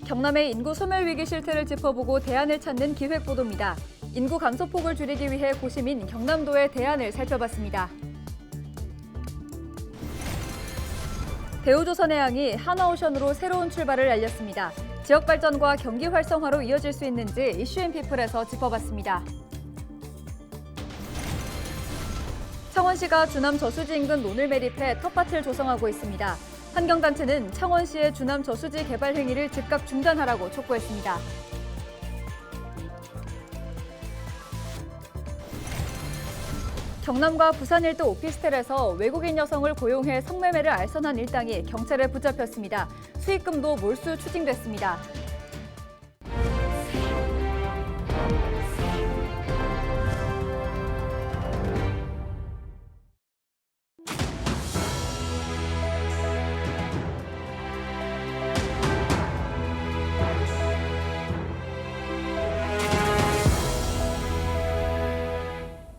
경남의 인구 소멸 위기 실태를 짚어보고 대안을 찾는 기획보도입니다. 인구 감소폭을 줄이기 위해 고심인 경남도의 대안을 살펴봤습니다. 대우조선해양이 하나오션으로 새로운 출발을 알렸습니다. 지역 발전과 경기 활성화로 이어질 수 있는지 이슈앤피플에서 짚어봤습니다. 창원시가 주남 저수지 인근 논을 매립해 텃밭을 조성하고 있습니다. 환경단체는 창원시의 주남 저수지 개발 행위를 즉각 중단하라고 촉구했습니다. 경남과 부산 일대 오피스텔에서 외국인 여성을 고용해 성매매를 알선한 일당이 경찰에 붙잡혔습니다. 수익금도 몰수 추징됐습니다.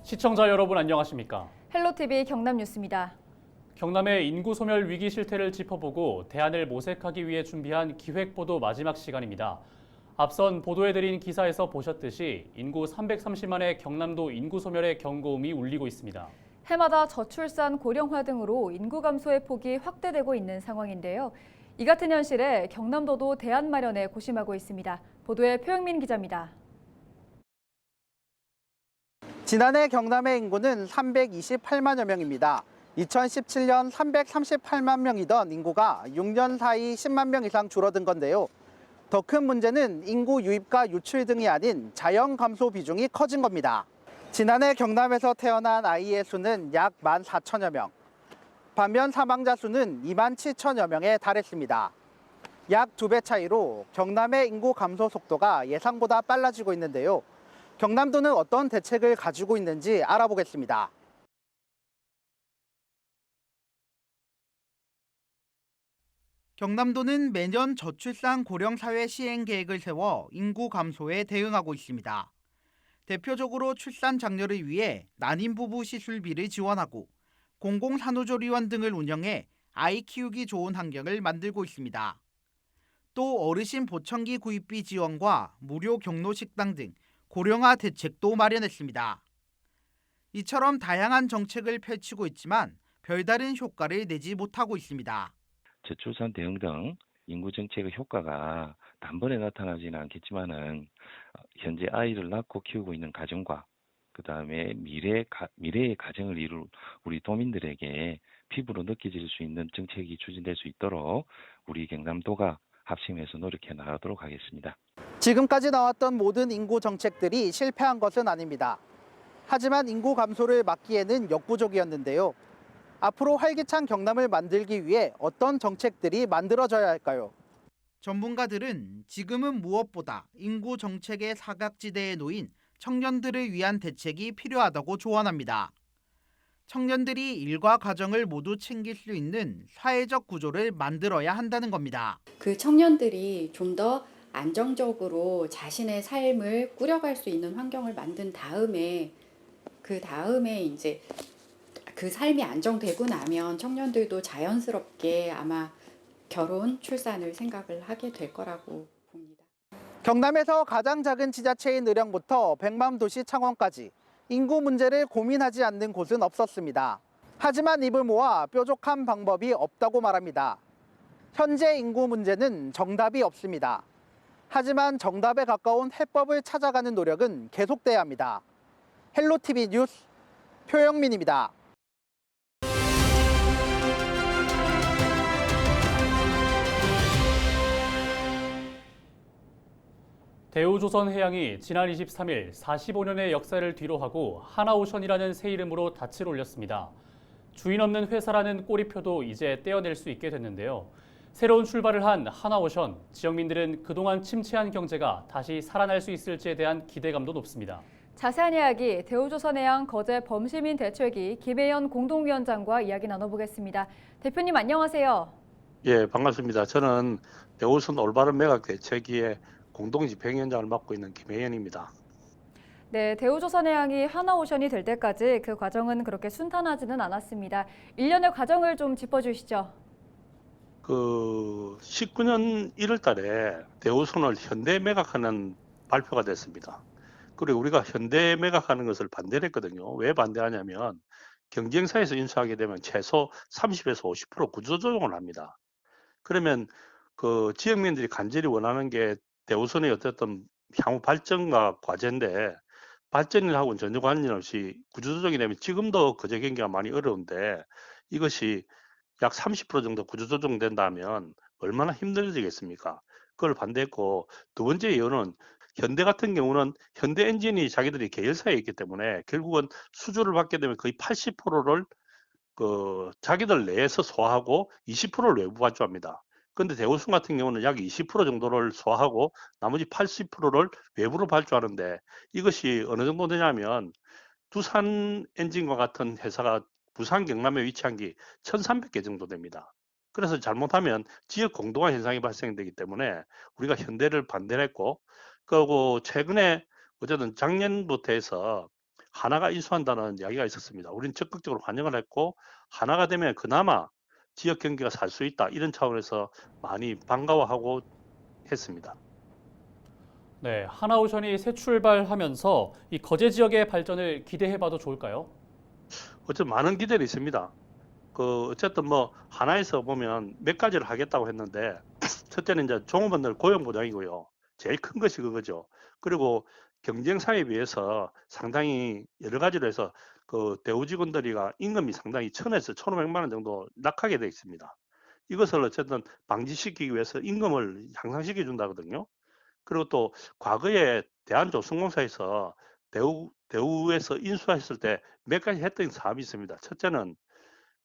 시청자 여러분 안녕하십니까? 헬로티비 경남뉴스입니다. 경남의 인구 소멸 위기 실태를 짚어보고 대안을 모색하기 위해 준비한 기획보도 마지막 시간입니다. 앞선 보도해드린 기사에서 보셨듯이 인구 330만의 경남도 인구 소멸의 경고음이 울리고 있습니다. 해마다 저출산, 고령화 등으로 인구 감소의 폭이 확대되고 있는 상황인데요. 이 같은 현실에 경남도도 대안 마련에 고심하고 있습니다. 보도에 표영민 기자입니다. 지난해 경남의 인구는 328만여 명입니다. 2017년 338만 명이던 인구가 6년 사이 10만 명 이상 줄어든 건데요. 더 큰 문제는 인구 유입과 유출 등이 아닌 자연 감소 비중이 커진 겁니다. 지난해 경남에서 태어난 아이의 수는 약 14,000여 명. 반면 사망자 수는 2만 7천여 명에 달했습니다. 약 2배 차이로 경남의 인구 감소 속도가 예상보다 빨라지고 있는데요. 경남도는 어떤 대책을 가지고 있는지 알아보겠습니다. 경남도는 매년 저출산 고령 사회 시행 계획을 세워 인구 감소에 대응하고 있습니다. 대표적으로 출산 장려를 위해 난임 부부 시술비를 지원하고 공공산후조리원 등을 운영해 아이 키우기 좋은 환경을 만들고 있습니다. 또 어르신 보청기 구입비 지원과 무료 경로 식당 등 고령화 대책도 마련했습니다. 이처럼 다양한 정책을 펼치고 있지만 별다른 효과를 내지 못하고 있습니다. 저출산 대응 등 인구 정책의 효과가 단번에 나타나지는 않겠지만은 현재 아이를 낳고 키우고 있는 가정과 그다음에 미래의 가정을 이룰 우리 도민들에게 피부로 느껴질 수 있는 정책이 추진될 수 있도록 우리 경남도가 합심해서 노력해 나가도록 하겠습니다. 지금까지 나왔던 모든 인구 정책들이 실패한 것은 아닙니다. 하지만 인구 감소를 막기에는 역부족이었는데요. 앞으로 활기찬 경남을 만들기 위해 어떤 정책들이 만들어져야 할까요? 전문가들은 지금은 무엇보다 인구 정책의 사각지대에 놓인 청년들을 위한 대책이 필요하다고 조언합니다. 청년들이 일과 가정을 모두 챙길 수 있는 사회적 구조를 만들어야 한다는 겁니다. 그 청년들이 좀 더 안정적으로 자신의 삶을 꾸려갈 수 있는 환경을 만든 다음에 이제 그 삶이 안정되고 나면 청년들도 자연스럽게 아마 결혼, 출산을 생각을 하게 될 거라고 봅니다. 경남에서 가장 작은 지자체인 의령부터 백맘도시 창원까지 인구 문제를 고민하지 않는 곳은 없었습니다. 하지만 입을 모아 뾰족한 방법이 없다고 말합니다. 현재 인구 문제는 정답이 없습니다. 하지만 정답에 가까운 해법을 찾아가는 노력은 계속돼야 합니다. 헬로티비 뉴스 표영민입니다. 대우조선해양이 지난 23일 45년의 역사를 뒤로하고 하나오션이라는 새 이름으로 닻을 올렸습니다. 주인 없는 회사라는 꼬리표도 이제 떼어낼 수 있게 됐는데요. 새로운 출발을 한 하나오션, 지역민들은 그동안 침체한 경제가 다시 살아날 수 있을지에 대한 기대감도 높습니다. 자세한 이야기 대우조선해양 거제 범시민 대책위 김혜연 공동위원장과 이야기 나눠보겠습니다. 대표님 안녕하세요. 예, 반갑습니다. 저는 대우선 올바른 매각 대책위의 공동집행위원장을 맡고 있는 김혜연입니다. 네, 대우조선해양이 하나오션이 될 때까지 그 과정은 그렇게 순탄하지는 않았습니다. 일련의 과정을 좀 짚어주시죠. 19년 1월 달에 대우손을 현대 매각하는 발표가 됐습니다. 그리고 우리가 현대 매각하는 것을 반대를 했거든요. 왜 반대하냐면 경쟁사에서 인수하게 되면 최소 30에서 50% 구조조정을 합니다. 그러면 그 지역민들이 간절히 원하는 게 대우선의 어쨌든 향후 발전과 과제인데 발전하고는 전혀 관련 없이 구조조정이 되면 지금도 거제 경기가 많이 어려운데 이것이 약 30% 정도 구조조정된다면 얼마나 힘들어지겠습니까? 그걸 반대했고 두 번째 이유는 현대 같은 경우는 현대 엔진이 자기들이 계열사에 있기 때문에 결국은 수주를 받게 되면 거의 80%를 그 자기들 내에서 소화하고 20%를 외부 발주합니다. 그런데 대우sun 같은 경우는 약 20% 정도를 소화하고 나머지 80%를 외부로 발주하는데 이것이 어느 정도 되냐면 두산 엔진과 같은 회사가 부산 경남에 위치한 게 1,300개 정도 됩니다. 그래서 잘못하면 지역 공동화 현상이 발생되기 때문에 우리가 현대를 반대를 했고 그리고 최근에 어쨌든 작년부터 해서 하나가 인수한다는 이야기가 있었습니다. 우리는 적극적으로 환영을 했고 하나가 되면 그나마 지역 경기가 살 수 있다 이런 차원에서 많이 반가워하고 했습니다. 네, 하나오션이 새 출발하면서 이 거제 지역의 발전을 기대해봐도 좋을까요? 어쨌든 많은 기대를 있습니다. 어쨌든 뭐 하나에서 보면 몇 가지를 하겠다고 했는데 첫째는 이제 종업원들 고용 보장이고요. 제일 큰 것이 그거죠. 그리고 경쟁사에 비해서 상당히 여러 가지로 해서 그 대우 직원들이가 임금이 상당히 1,000에서 1,500만 원 정도 낙하게 돼 있습니다. 이것을 어쨌든 방지시키기 위해서 임금을 향상시켜 준다거든요. 그리고 또 과거에 대한조선공사에서 대우에서 인수했을 때 몇 가지 했던 사업이 있습니다. 첫째는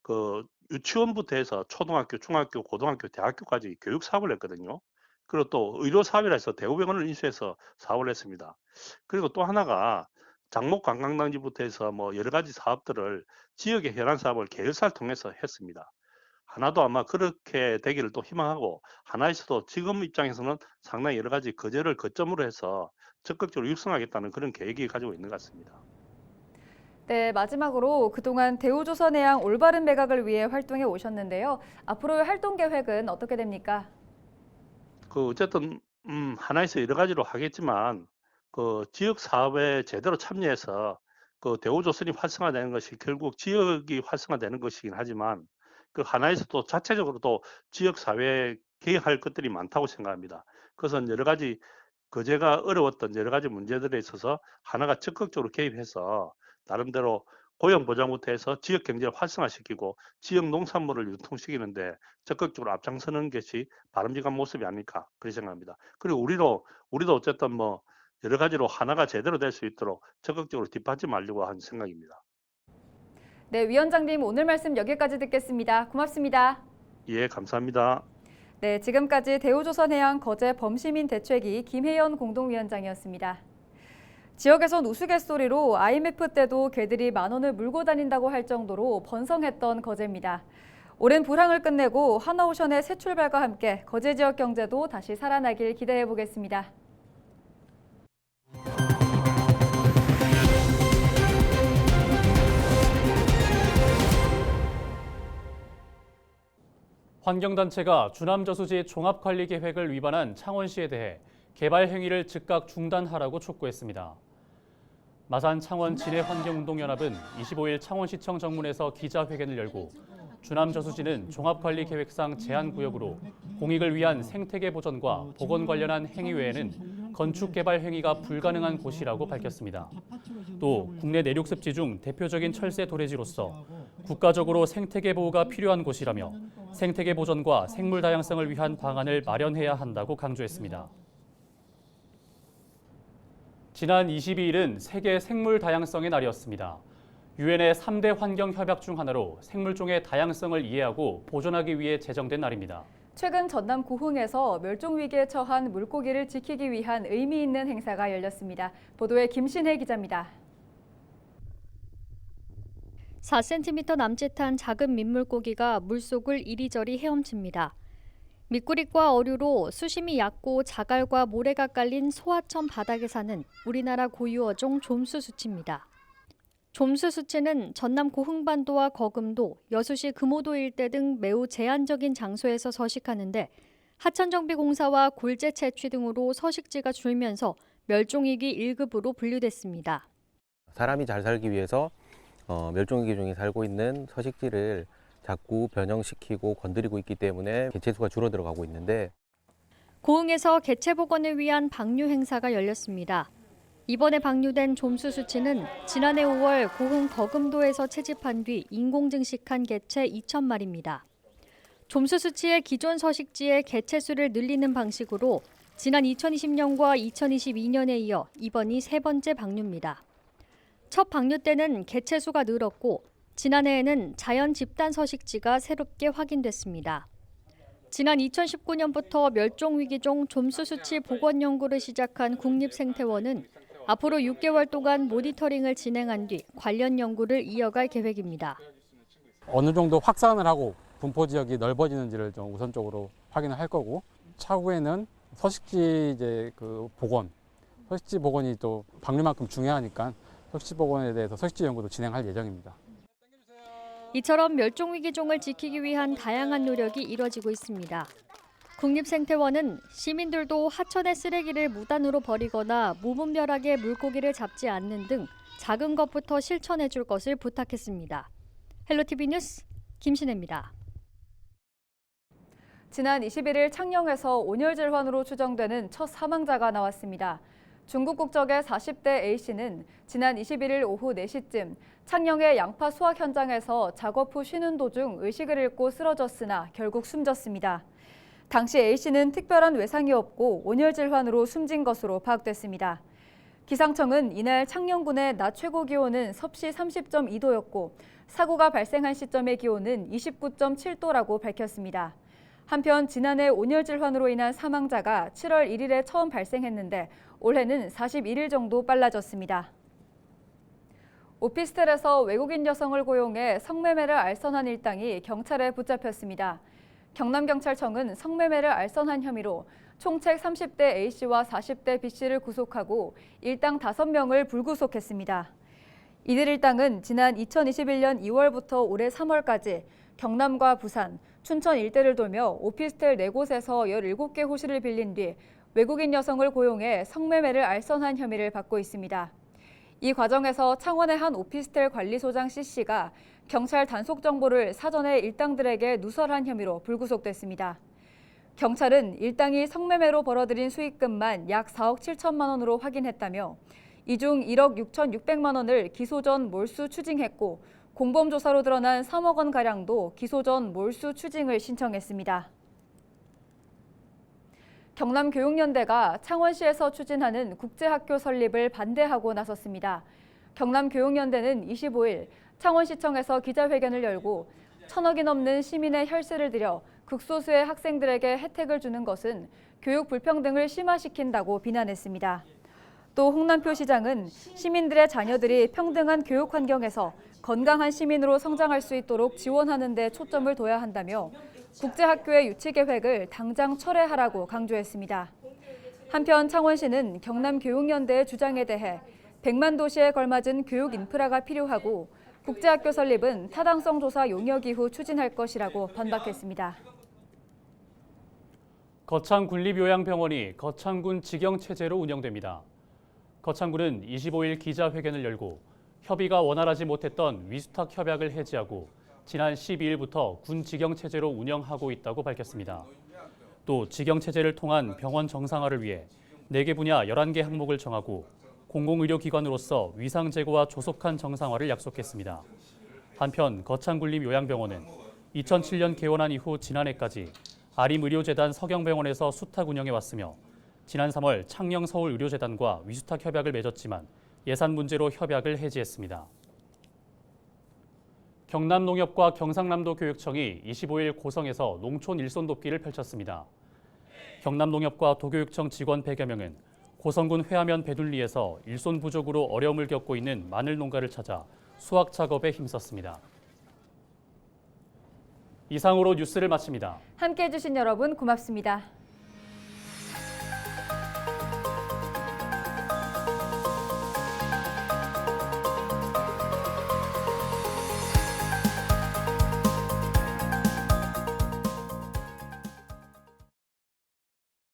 그 유치원부터 해서 초등학교, 중학교, 고등학교, 대학교까지 교육 사업을 했거든요. 그리고 또 의료 사업이라 해서 대우병원을 인수해서 사업을 했습니다. 그리고 또 하나가 장목 관광단지부터 해서 뭐 여러 가지 사업들을 지역의 현안 사업을 계열사를 통해서 했습니다. 하나도 아마 그렇게 되기를 또 희망하고 하나에서도 지금 입장에서는 상당히 여러 가지 거제를 거점으로 해서 적극적으로 육성하겠다는 그런 계획이 가지고 있는 것 같습니다. 네, 마지막으로 그동안 대우조선해양 올바른 매각을 위해 활동해 오셨는데요. 앞으로의 활동 계획은 어떻게 됩니까? 어쨌든 하나에서 여러 가지로 하겠지만 그 지역 사업에 제대로 참여해서 그 대우조선이 활성화되는 것이 결국 지역이 활성화되는 것이긴 하지만 그 하나에서 또 자체적으로 또 지역 사회에 개입할 것들이 많다고 생각합니다. 그것은 여러 가지 거제가 어려웠던 여러 가지 문제들에 있어서 하나가 적극적으로 개입해서 나름대로 고용 보장부터 해서 지역 경제를 활성화시키고 지역 농산물을 유통시키는데 적극적으로 앞장서는 것이 바람직한 모습이 아닐까 그렇게 생각합니다. 그리고 우리도 어쨌든 뭐 여러 가지로 하나가 제대로 될 수 있도록 적극적으로 뒷받침하려고 하는 생각입니다. 네, 위원장님 오늘 말씀 여기까지 듣겠습니다. 고맙습니다. 예, 감사합니다. 네, 지금까지 대우조선해양 거제 범시민 대책위 김혜연 공동위원장이었습니다. 지역에선 우스갯소리로 IMF 때도 개들이 10,000원을 물고 다닌다고 할 정도로 번성했던 거제입니다. 오랜 불황을 끝내고 하나오션의 새 출발과 함께 거제 지역 경제도 다시 살아나길 기대해 보겠습니다. 환경단체가 주남저수지 종합관리계획을 위반한 창원시에 대해 개발 행위를 즉각 중단하라고 촉구했습니다. 마산 창원 진해환경운동연합은 25일 창원시청 정문에서 기자회견을 열고 주남저수지는 종합관리계획상 제한구역으로 공익을 위한 생태계 보전과 복원 관련한 행위 외에는 건축개발 행위가 불가능한 곳이라고 밝혔습니다. 또 국내 내륙습지 중 대표적인 철새 도래지로서 국가적으로 생태계 보호가 필요한 곳이라며 생태계 보전과 생물 다양성을 위한 방안을 마련해야 한다고 강조했습니다. 지난 22일은 세계 생물 다양성의 날이었습니다. 유엔의 3대 환경 협약 중 하나로 생물종의 다양성을 이해하고 보존하기 위해 제정된 날입니다. 최근 전남 고흥에서 멸종위기에 처한 물고기를 지키기 위한 의미 있는 행사가 열렸습니다. 보도에 김신혜 기자입니다. 4cm 남짓한 작은 민물고기가 물속을 이리저리 헤엄칩니다. 미꾸리과 어류로 수심이 얕고 자갈과 모래가 깔린 소하천 바닥에 사는 우리나라 고유 어종 좀수수치입니다. 좀수수치는 전남 고흥반도와 거금도, 여수시 금오도 일대 등 매우 제한적인 장소에서 서식하는데 하천정비공사와 골재 채취 등으로 서식지가 줄면서 멸종위기 1급으로 분류됐습니다. 사람이 잘 살기 위해서 멸종위기 중에 살고 있는 서식지를 자꾸 변형시키고 건드리고 있기 때문에 개체수가 줄어들어가고 있는데 고흥에서 개체 복원을 위한 방류 행사가 열렸습니다. 이번에 방류된 좀수 수치는 지난해 5월 고흥 거금도에서 채집한 뒤 인공 증식한 개체 2,000마리입니다. 좀수 수치의 기존 서식지의 개체 수를 늘리는 방식으로 지난 2020년과 2022년에 이어 이번이 세 번째 방류입니다. 첫 방류 때는 개체 수가 늘었고 지난해에는 자연 집단 서식지가 새롭게 확인됐습니다. 지난 2019년부터 멸종위기종 좀수 수치 복원 연구를 시작한 국립생태원은 앞으로 6개월 동안 모니터링을 진행한 뒤 관련 연구를 이어갈 계획입니다. 어느 정도 확산을 하고 분포 지역이 넓어지는지를 좀 우선적으로 확인을 할 거고 차후에는 서식지 서식지 복원이 또 방류만큼 중요하니까 서식지 복원에 대해서 서식지 연구도 진행할 예정입니다. 이처럼 멸종위기종을 지키기 위한 다양한 노력이 이뤄지고 있습니다. 국립생태원은 시민들도 하천의 쓰레기를 무단으로 버리거나 무분별하게 물고기를 잡지 않는 등 작은 것부터 실천해 줄 것을 부탁했습니다. 헬로티비 뉴스 김신혜입니다. 지난 21일 창녕에서 온열질환으로 추정되는 첫 사망자가 나왔습니다. 중국 국적의 40대 A씨는 지난 21일 오후 4시쯤 창녕의 양파 수확 현장에서 작업 후 쉬는 도중 의식을 잃고 쓰러졌으나 결국 숨졌습니다. 당시 A씨는 특별한 외상이 없고 온열질환으로 숨진 것으로 파악됐습니다. 기상청은 이날 창녕군의 낮 최고 기온은 섭씨 30.2도였고 사고가 발생한 시점의 기온은 29.7도라고 밝혔습니다. 한편 지난해 온열질환으로 인한 사망자가 7월 1일에 처음 발생했는데 올해는 41일 정도 빨라졌습니다. 오피스텔에서 외국인 여성을 고용해 성매매를 알선한 일당이 경찰에 붙잡혔습니다. 경남경찰청은 성매매를 알선한 혐의로 총책 30대 A씨와 40대 B씨를 구속하고 일당 5명을 불구속했습니다. 이들 일당은 지난 2021년 2월부터 올해 3월까지 경남과 부산, 춘천 일대를 돌며 오피스텔 4곳에서 17개 호실을 빌린 뒤 외국인 여성을 고용해 성매매를 알선한 혐의를 받고 있습니다. 이 과정에서 창원의 한 오피스텔 관리소장 C씨가 경찰 단속 정보를 사전에 일당들에게 누설한 혐의로 불구속됐습니다. 경찰은 일당이 성매매로 벌어들인 수익금만 약 4억 7천만 원으로 확인했다며 이 중 1억 6,600만 원을 기소 전 몰수 추징했고 공범 조사로 드러난 3억 원가량도 기소 전 몰수 추징을 신청했습니다. 경남교육연대가 창원시에서 추진하는 국제학교 설립을 반대하고 나섰습니다. 경남교육연대는 25일 창원시청에서 기자회견을 열고 1,000억이 넘는 시민의 혈세를 들여 극소수의 학생들에게 혜택을 주는 것은 교육 불평등을 심화시킨다고 비난했습니다. 또 홍남표 시장은 시민들의 자녀들이 평등한 교육 환경에서 건강한 시민으로 성장할 수 있도록 지원하는 데 초점을 둬야 한다며 국제학교의 유치 계획을 당장 철회하라고 강조했습니다. 한편 창원시는 경남교육연대의 주장에 대해 100만 도시에 걸맞은 교육 인프라가 필요하고 국제학교 설립은 타당성 조사 용역 이후 추진할 것이라고 반박했습니다. 거창군립요양병원이 거창군 직영체제로 운영됩니다. 거창군은 25일 기자회견을 열고 협의가 원활하지 못했던 위수탁 협약을 해지하고 지난 12일부터 군 직영체제로 운영하고 있다고 밝혔습니다. 또 직영체제를 통한 병원 정상화를 위해 4개 분야 11개 항목을 정하고 공공의료기관으로서 위상제고와 조속한 정상화를 약속했습니다. 한편 거창군립요양병원은 2007년 개원한 이후 지난해까지 아림의료재단 서경병원에서 수탁 운영해왔으며 지난 3월 창녕서울의료재단과 위수탁 협약을 맺었지만 예산 문제로 협약을 해지했습니다. 경남농협과 경상남도 교육청이 25일 고성에서 농촌 일손 돕기를 펼쳤습니다. 경남농협과 도교육청 직원 100여 명은 고성군 회하면 배둘리에서 일손 부족으로 어려움을 겪고 있는 마늘 농가를 찾아 수확 작업에 힘썼습니다. 이상으로 뉴스를 마칩니다. 함께해 주신 여러분 고맙습니다.